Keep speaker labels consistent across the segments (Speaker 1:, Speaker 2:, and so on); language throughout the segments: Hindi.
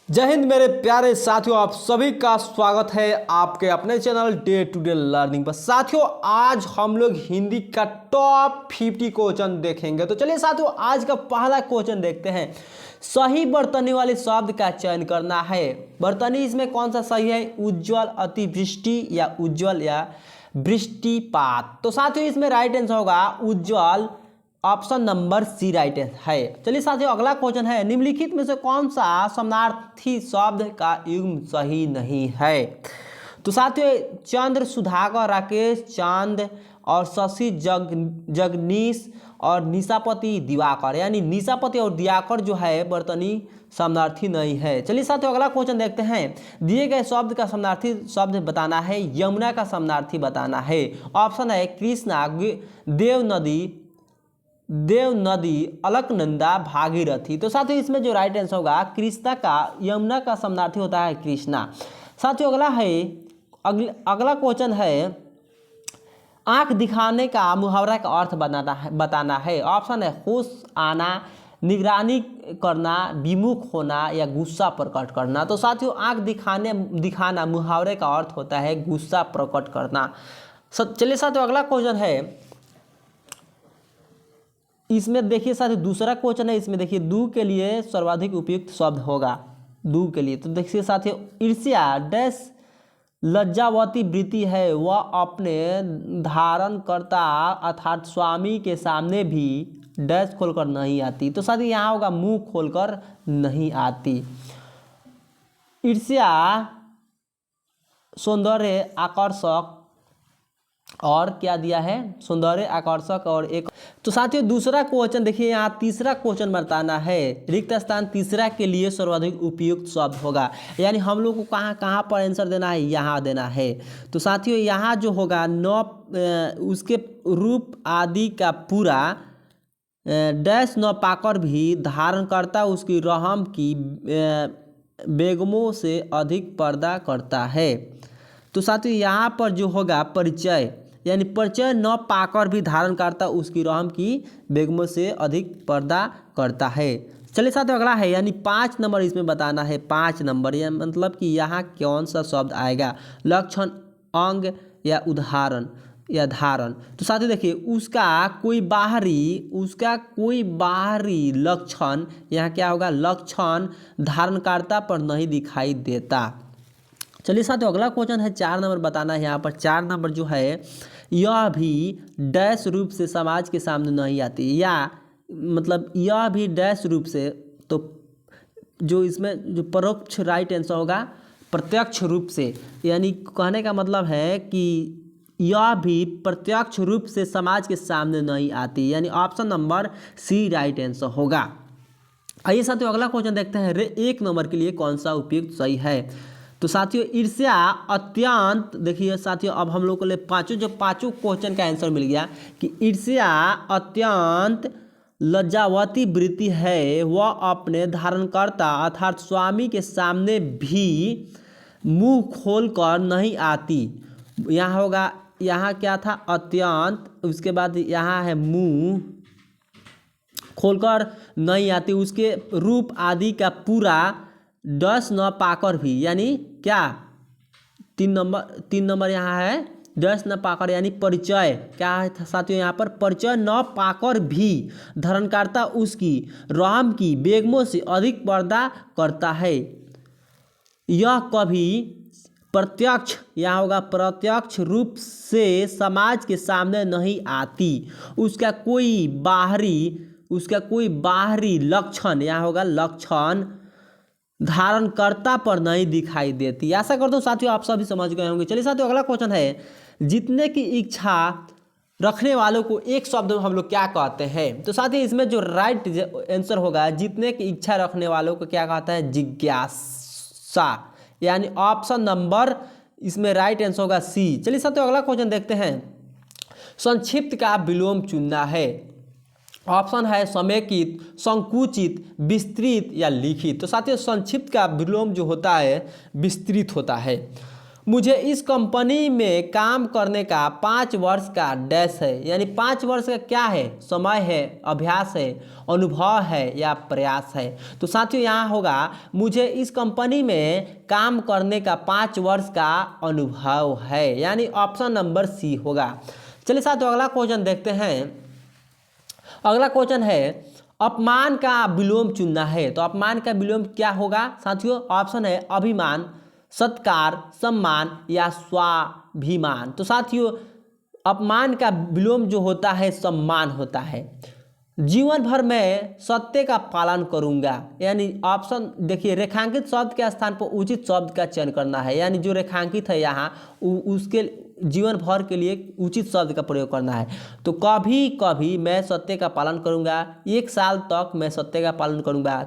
Speaker 1: जय हिंद मेरे प्यारे साथियों, आप सभी का स्वागत है आपके अपने channel day to day learning पर। साथियों, आज हम लोग हिंदी का टॉप 50 क्वेश्चन देखेंगे। तो चलिए साथियों, आज का पहला क्वेश्चन देखते हैं। सही बर्तनी वाले शब्द का चयन करना है। बर्तनी इसमें कौन सा सही है? उज्जवल, अतिवृष्टि या उज्जवल या वृष्टिपात। तो साथियों इसमें राइट आंसर होगा उज्जवल, ऑप्शन नंबर सी राइट है। चलिए साथियों, अगला क्वेश्चन है, निम्नलिखित में से कौन सा समानार्थी शब्द का युग्म सही नहीं है? तो साथियों चंद्र, सुधाकर, राकेश, चांद और शशि, जगनीश और निशापति, दिवाकर, यानी निशापति और दिवाकर जो है बर्तनी समानार्थी नहीं है। चलिए साथियों अगला क्वेश्चन देखते हैं। दिए गए शब्द का समानार्थी शब्द बताना है। यमुना का समानार्थी बताना है। ऑप्शन है कृष्णा, देव नदी, अलकनंदा, भागीरथी। तो साथियों इसमें जो राइट आंसर होगा कृष्णा का, यमुना का समानार्थी होता है कृष्णा। साथियों अगला क्वेश्चन है, आंख दिखाने का मुहावरा का अर्थ बताना है। ऑप्शन है होश आना, निगरानी करना, विमुख होना या गुस्सा प्रकट करना। तो साथियों आंख दिखाना मुहावरे का अर्थ होता है गुस्सा प्रकट करना। चलिए साथियों अगला क्वेश्चन है, इसमें देखिए साथियों दूसरा क्वेश्चन है। इसमें देखिए दू के लिए सर्वाधिक उपयुक्त शब्द होगा दू के लिए। तो देखिए साथियों, ईर्ष्या डैश लज्जावती वृत्ति है, वह अपने धारणकर्ता अर्थात स्वामी के सामने भी डैश खोलकर नहीं आती। तो साथियों यहाँ होगा मुंह खोलकर नहीं आती। ईर्ष्या सौंदर्य आकर्षक और क्या दिया है? सौंदर्य आकर्षक और एक। तो साथियों दूसरा क्वेश्चन देखिए, यहाँ तीसरा क्वेश्चन बताना है। रिक्त स्थान तीसरा के लिए सर्वाधिक उपयुक्त शब्द होगा, यानी हम लोग को कहाँ पर आंसर देना है? यहाँ देना है। तो साथियों यहाँ जो होगा नौ उसके रूप आदि का पूरा डैश न पाकर भी धारण करता उसकी रहम की बेगमों से अधिक पर्दा करता है। तो साथियों यहाँ पर जो होगा परिचय, यानी परिचय न पाकर भी धारण करता उसकी रहम की बेगमों से अधिक पर्दा करता है। चलिए साथियों अगला है, यानी 5 नंबर इसमें बताना है। 5 नंबर या मतलब कि यहाँ कौन सा शब्द आएगा? लक्षण, अंग या उदाहरण या धारण। तो साथियों देखिए उसका कोई बाहरी लक्षण, यहाँ क्या होगा? लक्षण धारणकर्ता पर नहीं दिखाई देता। चलिए साथियों अगला क्वेश्चन है, 4 नंबर बताना है। यहाँ पर 4 नंबर जो है, यह भी डैश रूप से समाज के सामने नहीं आती, या मतलब यह भी डैश रूप से। तो जो इसमें जो परोक्ष राइट आंसर होगा प्रत्यक्ष रूप से, यानी कहने का मतलब है कि यह भी प्रत्यक्ष रूप से समाज के सामने नहीं आती, यानी option number C right answer होगा। आइए साथियों अगला क्वेश्चन देखते हैं। 1 नंबर के लिए कौन सा उपयुक्त सही है? तो साथियों ईर्ष्या अत्यंत, देखिए साथियों अब हम लोग को ले पांचों क्वेश्चन का आंसर मिल गया कि ईर्ष्या अत्यंत लज्जावती वृत्ति है, वह अपने धारणकर्ता अर्थात स्वामी के सामने भी मुंह खोलकर नहीं आती। यहाँ होगा, यहाँ क्या था? अत्यंत, उसके बाद यहाँ है मुंह खोलकर नहीं आती, उसके रूप आदि का पूरा डस न पाकर भी, यानी क्या? 3 नंबर यहाँ है डस न पाकर, यानी परिचय क्या है साथियों? यहाँ पर परिचय न पाकर भी धारणकर्ता उसकी रहम की बेगमों से अधिक पर्दा करता है। यह कभी प्रत्यक्ष, यहाँ होगा प्रत्यक्ष रूप से समाज के सामने नहीं आती, उसका कोई बाहरी लक्षण, यहाँ होगा लक्षण धारणकर्ता पर नहीं दिखाई देती। आशा करता हूँ साथियों आप सभी समझ गए होंगे। चलिए साथियों अगला क्वेश्चन है, जीतने की इच्छा रखने वालों को एक शब्द में हम लोग क्या कहते हैं? तो साथियों इसमें जो राइट आंसर होगा, जीतने की इच्छा रखने वालों को क्या कहता है? जिज्ञासा, यानी ऑप्शन नंबर इसमें राइट आंसर होगा सी। चलिए साथियों अगला क्वेश्चन देखते हैं। संक्षिप्त का विलोम चुनना है। ऑप्शन है समेकित, संकुचित, विस्तृत या लिखित। तो साथियों संक्षिप्त का विलोम जो होता है विस्तृत होता है। मुझे इस कंपनी में काम करने का 5 वर्ष का डैश है, यानी 5 वर्ष का क्या है, समय है, अभ्यास है, अनुभव है या प्रयास है। तो साथियों यहाँ होगा मुझे इस कंपनी में काम करने का 5 वर्ष का अनुभव है, यानी ऑप्शन नंबर सी होगा। चलिए साथियों अगला क्वेश्चन देखते हैं। अगला क्वेश्चन है अपमान का विलोम चुनना है। तो अपमान का विलोम क्या होगा साथियों? ऑप्शन है अभिमान, सत्कार, सम्मान या स्वाभिमान। तो साथियों अपमान का विलोम जो होता है सम्मान होता है। जीवन भर मैं सत्य का पालन करूंगा, यानी ऑप्शन देखिए रेखांकित शब्द के स्थान पर उचित शब्द का चयन करना है, यानी जो रेखांकित है यहाँ उसके जीवन भर के लिए उचित शब्द का प्रयोग करना है। तो कभी कभी मैं सत्य का पालन करूंगा, 1 साल तक मैं सत्य का पालन करूंगा,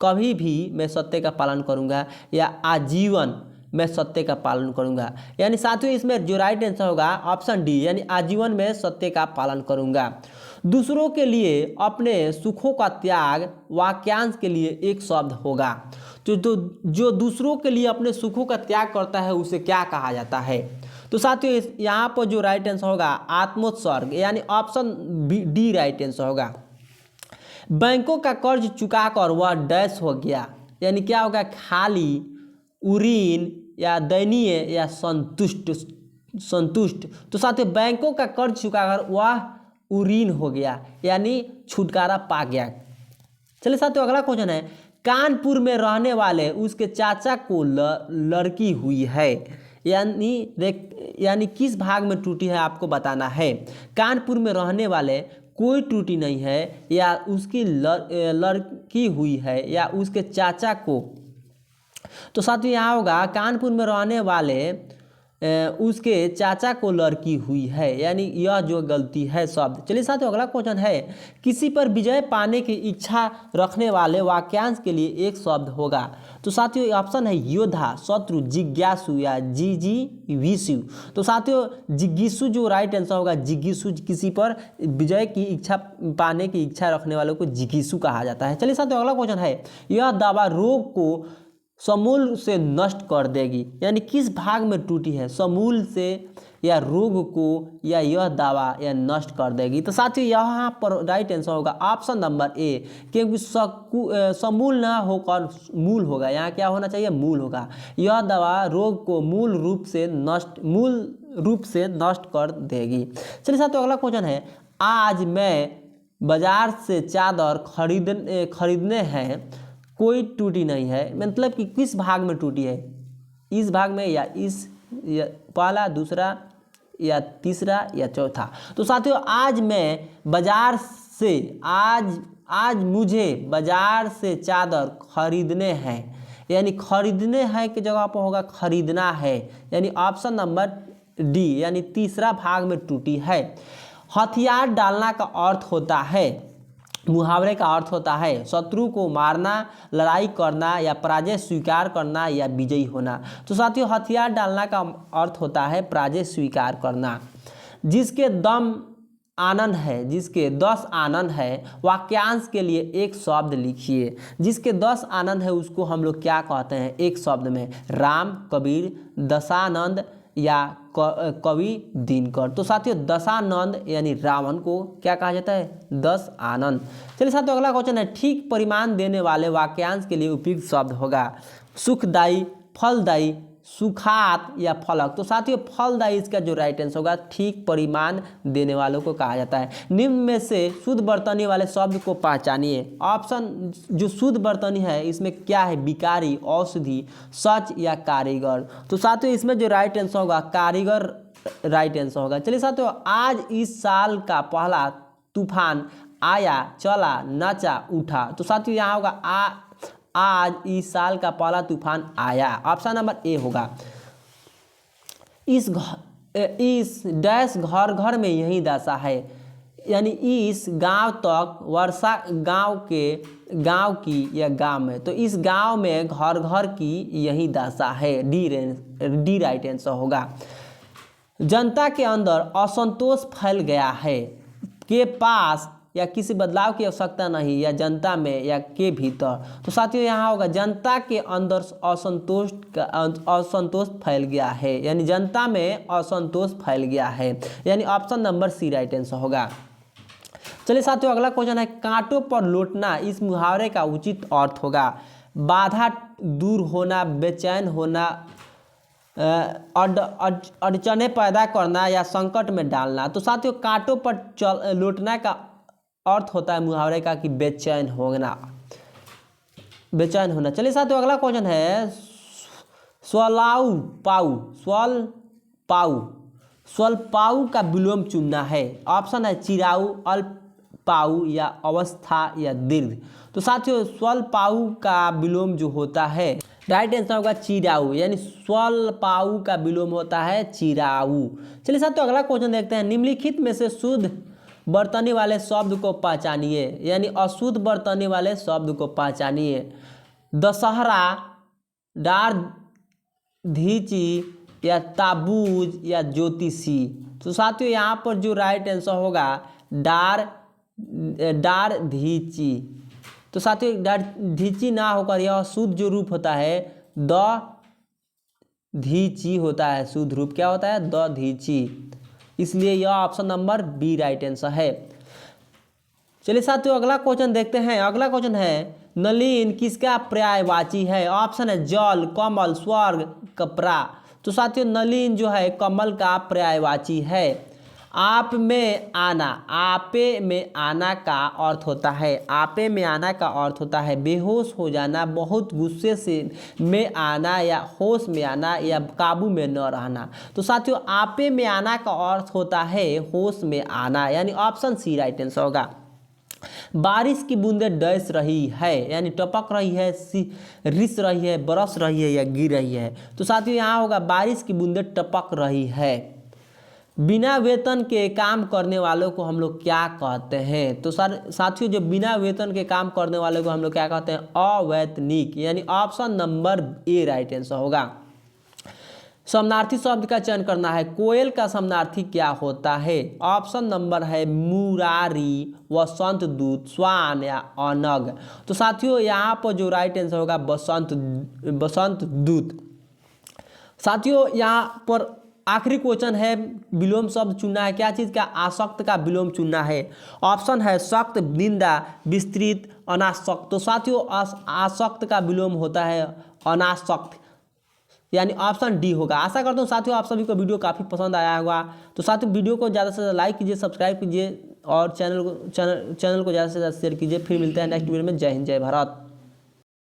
Speaker 1: कभी भी मैं सत्य का पालन करूंगा या आजीवन मैं सत्य का पालन करूंगा। यानी साथियों इसमें जो राइट आंसर होगा ऑप्शन डी, यानी आजीवन में सत्य का पालन करूंगा। दूसरों के लिए अपने सुखों का त्याग वाक्यांश के लिए एक शब्द होगा। तो जो दूसरों के लिए अपने सुखों का त्याग करता है उसे क्या कहा जाता है? तो साथियों यहाँ पर जो राइट आंसर होगा आत्मोत्सर्ग, यानी ऑप्शन डी राइट आंसर होगा। बैंकों का कर्ज चुकाकर वह डैश हो गया, यानी क्या होगा? खाली, उरीन या दयनीय या संतुष्ट। तो साथियों बैंकों का कर्ज चुकाकर वह उरीन हो गया, यानी छुटकारा पा गया। चलिए साथियों अगला क्वेश्चन है कानपुर में रहने वाले उसके चाचा को लड़की हुई है, यानी किस भाग में त्रुटि है आपको बताना है। कानपुर में रहने वाले कोई त्रुटि नहीं है, या उसकी लड़की हुई है या उसके चाचा को। तो साथियों यहाँ होगा कानपुर में रहने वाले उसके चाचा को लड़की हुई है, यानी यह जो गलती है शब्द। चलिए साथियों अगला क्वेश्चन है किसी पर विजय पाने की इच्छा रखने वाले वाक्यांश के लिए एक शब्द होगा। तो साथियों ऑप्शन है योद्धा, शत्रु, जिज्ञासु या जिजीविषु। तो साथियों जिज्ञासु जो राइट आंसर होगा, जिज्ञासु किसी पर विजय की इच्छा पाने की इच्छा रखने वालों को जिज्ञासु कहा जाता है। चलिए साथियों अगला क्वेश्चन है यह दवा रोग को समूल से नष्ट कर देगी, यानी किस भाग में त्रुटि है? समूल से या रोग को या यह दवा या नष्ट कर देगी। तो साथियों यहाँ पर राइट आंसर होगा ऑप्शन नंबर ए, क्योंकि समूल ना होकर मूल होगा, यहाँ क्या होना चाहिए? मूल होगा। यह दवा रोग को मूल रूप से नष्ट कर देगी। चलिए साथियों अगला क्वेश्चन है आज मैं बाजार से चादर खरीदने हैं, कोई त्रुटि नहीं है, मतलब कि किस भाग में त्रुटि है? इस भाग में या पहला, दूसरा या तीसरा या चौथा। तो साथियों आज मैं बाजार से आज मुझे बाजार से चादर खरीदने हैं, यानी खरीदने हैं की जगह पर होगा खरीदना है, यानी ऑप्शन नंबर डी, यानी तीसरा भाग में त्रुटि है। हथियार डालना का अर्थ होता है, मुहावरे का अर्थ होता है शत्रु को मारना, लड़ाई करना या पराजय स्वीकार करना या विजयी होना। तो साथियों हथियार डालना का अर्थ होता है पराजय स्वीकार करना। जिसके 10 आनंद है वाक्यांश के लिए एक शब्द लिखिए। जिसके 10 आनंद है उसको हम लोग क्या कहते हैं एक शब्द में? राम, कबीर, दशानंद या कवि दिनकर। तो साथियों दशानंद यानी रावण को क्या कहा जाता है? 10 आनंद। चलिए साथियों अगला क्वेश्चन है ठीक परिमाण देने वाले वाक्यांश के लिए उपयुक्त शब्द होगा सुखदायी, फलदायी, सुखात या फलक। तो साथियों फलदायी इसका जो राइट आंसर होगा, ठीक परिमाण देने वालों को कहा जाता है। निम्न में से शुद्ध वर्तनी वाले शब्द को पहचानिए। ऑप्शन जो शुद्ध वर्तनी है इसमें क्या है? विकारी, औषधि, सच या कारीगर। तो साथियों इसमें जो राइट आंसर होगा कारीगर राइट आंसर होगा। चलिए साथियों आज इस साल का पहला तूफान आया, चला, नाचा, उठा। तो साथियों यहाँ होगा आज इस साल का पहला तूफान आया, ऑप्शन नंबर ए होगा। इस डैश घर घर में यही दशा है, यानी इस गांव तक वर्षा गांव की या गांव में। तो इस गांव में घर घर की यही दशा है, डी राइट आंसर होगा। जनता के अंदर असंतोष फैल गया है के पास या किसी बदलाव की आवश्यकता नहीं, या जनता में या के भीतर। तो साथियों यहाँ होगा जनता के अंदर असंतोष फैल गया है, यानी जनता में असंतोष फैल गया है, यानी option number C right answer होगा। चलिए साथियों अगला क्वेश्चन है कांटों पर लौटना, इस मुहावरे का उचित अर्थ होगा बाधा दूर होना, बेचैन होना, अड़चने पैदा करना या संकट में डालना। तो साथियों कांटों पर लौटना का अर्थ होता है मुहावरे का कि बेचैन होना, बेचैन होना। चलिए साथियों अगला क्वेश्चन है स्वलाऊ पाऊ, स्वल्पाऊ का विलोम चुनना है। ऑप्शन है चिराऊ, अल्पाऊ या अवस्था या दीर्घ। तो साथियों स्वल्पाऊ का विलोम जो होता है राइट आंसर होगा चिराऊ, यानी स्वल्पाऊ का विलोम होता है चिराऊ। चलिए साथियों अगला क्वेश्चन देखते हैं निम्नलिखित में से शुद्ध बरतने वाले शब्द को पहचानिए, यानी अशुद्ध बरतने वाले शब्द को पहचानिए। दशहरा, डार धीची या ताबूज या ज्योतिषी। तो साथियों यहाँ पर जो राइट आंसर होगा डार धीची। तो साथियों डार धीची ना होकर यह शुद्ध जो रूप होता है द धीची होता है, शुद्ध रूप क्या होता है द धीची, इसलिए यह option number B right answer है। चलिए साथियों अगला क्वेश्चन देखते हैं। अगला क्वेश्चन है नलिन किसका पर्यायवाची है। ऑप्शन है जल, कमल, स्वर्ग, कपड़ा। तो साथियों नलिन जो है कमल का पर्यायवाची है। आप में आना, आपे में आना का अर्थ होता है, आपे में आना का अर्थ होता है बेहोश हो जाना, बहुत गुस्से से में आना या होश में आना या काबू में न रहना। तो साथियों आपे में आना का अर्थ होता है होश में आना, यानी ऑप्शन सी राइट आंसर होगा। बारिश की बूंदें डैश रही है, यानी टपक रही है, रिस रही है, बरस रही है या गिर रही है। तो साथियों यहाँ होगा बारिश की बूंदें टपक रही है। बिना वेतन के काम करने वालों को हम लोग क्या कहते हैं। तो साथियों जो बिना वेतन के काम करने वालों को हम लोग क्या कहते हैं अवैतनिक, यानी option number A right answer होगा। समानार्थी शब्द का चयन करना है। कोयल का समानार्थी क्या होता है। ऑप्शन नंबर है मुरारी, वसंत दूत, स्वान या अनग। तो साथियों यहाँ पर जो राइट आंसर होगा बसंत दूत। साथियों यहाँ पर आखिरी क्वेश्चन है विलोम शब्द चुनना है। क्या चीज़ का आसक्त का विलोम चुनना है। ऑप्शन है सक्त, निंदा, विस्तृत, अनासक्त। तो साथियों आसक्त का विलोम होता है अनासक्त, यानी ऑप्शन डी होगा। आशा करता हूँ साथियों आप सभी को वीडियो काफ़ी पसंद आया होगा। तो साथियों वीडियो को ज़्यादा से ज़्यादा लाइक कीजिए, सब्सक्राइब कीजिए और चैनल को ज़्यादा से ज़्यादा शेयर कीजिए। फिर मिलते हैं नेक्स्ट वीडियो में। जय हिंद, जय भारत।